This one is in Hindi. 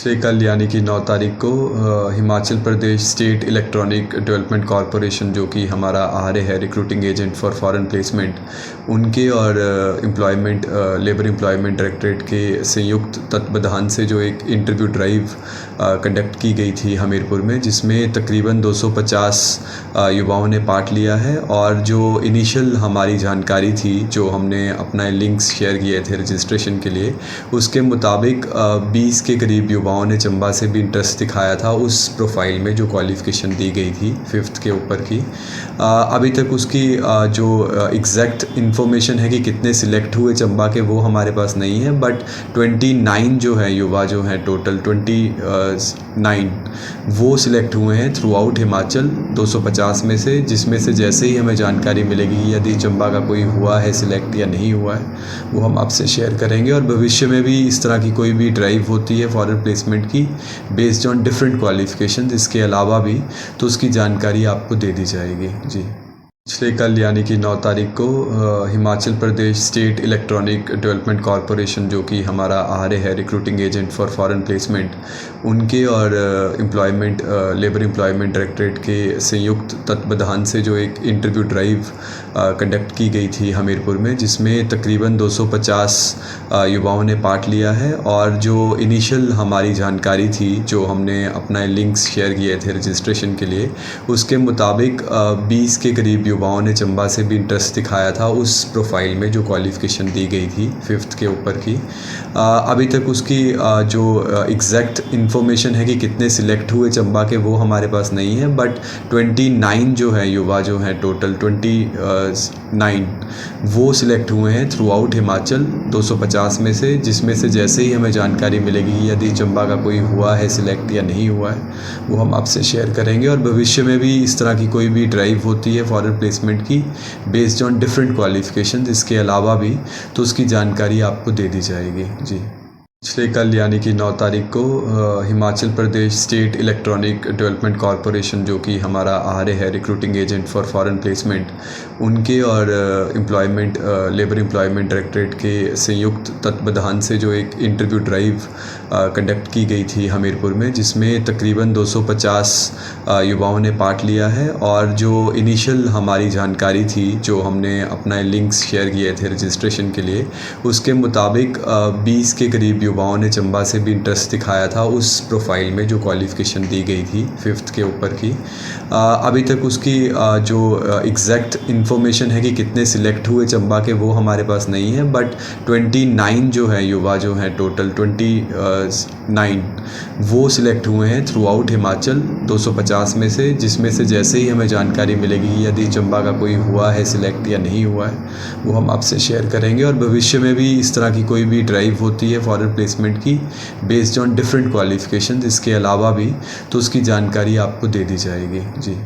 पिछले कल यानी कि 9 तारीख को Himachal Pradesh state electronic development corporation जो कि हमारा आरए है recruiting agent for foreign placement, उनके और लेबर एम्प्लॉयमेंट डायरेक्टरेट के संयुक्त तत्वावधान से जो एक इंटरव्यू ड्राइव कंडक्ट की गई थी हमीरपुर में, जिसमें तकरीबन 250 युवाओं ने पार्ट लिया है। और जो इनिशियल हमारी जानकारी थी, जो हमने अपना लिंक्स शेयर किए थे रजिस्ट्रेशन के लिए, उसके मुताबिक 20 के करीब युवाओं ने चंबा से भी इंटरेस्ट दिखाया था उस प्रोफाइल में जो क्वालिफ़िकेशन दी गई थी 5th के ऊपर की। अभी तक उसकी जो एग्जैक्ट इन्फॉर्मेशन है कि कितने सिलेक्ट हुए चंबा के, वो हमारे पास नहीं है। बट 29 जो है युवा जो हैं, टोटल 29 वो सिलेक्ट हुए हैं थ्रू आउट हिमाचल 250 में से, जिसमें से जैसे ही हमें जानकारी मिलेगी यदि चंबा का कोई हुआ है सिलेक्ट या नहीं हुआ है, वो हम आपसे शेयर करेंगे। और भविष्य में भी इस तरह की कोई भी ड्राइव होती है फॉरेन प्लेसमेंट की बेस्ड ऑन डिफरेंट क्वालिफ़िकेशन, इसके अलावा भी, तो उसकी जानकारी आपको दे दी जाएगी। जी, पिछले कल यानी कि 9 तारीख को Himachal Pradesh state electronic development corporation जो कि हमारा आरए है recruiting agent for foreign placement, उनके और लेबर एम्प्लॉयमेंट डायरेक्टरेट के संयुक्त तत्वावधान से जो एक इंटरव्यू ड्राइव कंडक्ट की गई थी हमीरपुर में, जिसमें तकरीबन 250 युवाओं ने पार्ट लिया है। और जो इनिशियल हमारी जानकारी थी, जो हमने अपना लिंक्स शेयर किए थे रजिस्ट्रेशन के लिए, उसके मुताबिक 20 के करीब युवाओं ने चंबा से भी इंटरेस्ट दिखाया था उस प्रोफाइल में जो क्वालिफ़िकेशन दी गई थी 5th के ऊपर की। अभी तक उसकी जो एग्जैक्ट इन्फॉर्मेशन है कि कितने सिलेक्ट हुए चंबा के, वो हमारे पास नहीं है। बट 29 जो है युवा जो हैं, टोटल 29 वो सिलेक्ट हुए हैं थ्रू आउट हिमाचल 250 में से, जिसमें से जैसे ही हमें जानकारी मिलेगी यदि चंबा का कोई हुआ है सिलेक्ट या नहीं हुआ है, वो हम आपसे शेयर करेंगे। और भविष्य में भी इस तरह की कोई भी ड्राइव होती है फॉरेन प्लेसमेंट की बेस्ड ऑन डिफरेंट क्वालिफ़िकेशन, इसके अलावा भी, तो उसकी जानकारी आपको दे दी जाएगी। जी, पिछले कल यानी कि 9 तारीख को Himachal Pradesh state electronic development corporation जो कि हमारा आरए है recruiting agent for foreign placement, उनके और लेबर एम्प्लॉयमेंट डायरेक्टरेट के संयुक्त तत्वावधान से जो एक इंटरव्यू ड्राइव कंडक्ट की गई थी हमीरपुर में, जिसमें तकरीबन 250 युवाओं ने पार्ट लिया है। और जो इनिशियल हमारी जानकारी थी, जो हमने अपना लिंक्स शेयर किए थे रजिस्ट्रेशन के लिए, उसके मुताबिक 20 के करीब युवाओं ने चंबा से भी इंटरेस्ट दिखाया था उस प्रोफाइल में जो क्वालिफ़िकेशन दी गई थी 5th के ऊपर की। अभी तक उसकी जो एग्जैक्ट इन्फॉर्मेशन है कि कितने सिलेक्ट हुए चंबा के, वो हमारे पास नहीं है। बट 29 जो है युवा जो हैं, टोटल 29 वो सिलेक्ट हुए हैं थ्रू आउट हिमाचल 250 में से, जिसमें से जैसे ही हमें जानकारी मिलेगी यदि चंबा का कोई हुआ है सिलेक्ट या नहीं हुआ है, वो हम आपसे शेयर करेंगे। और भविष्य में भी इस तरह की कोई भी ड्राइव होती है फॉरेन प्लेसमेंट की बेस्ड ऑन डिफरेंट क्वालिफ़िकेशन, इसके अलावा भी, तो उसकी जानकारी आपको दे दी जाएगी। जी।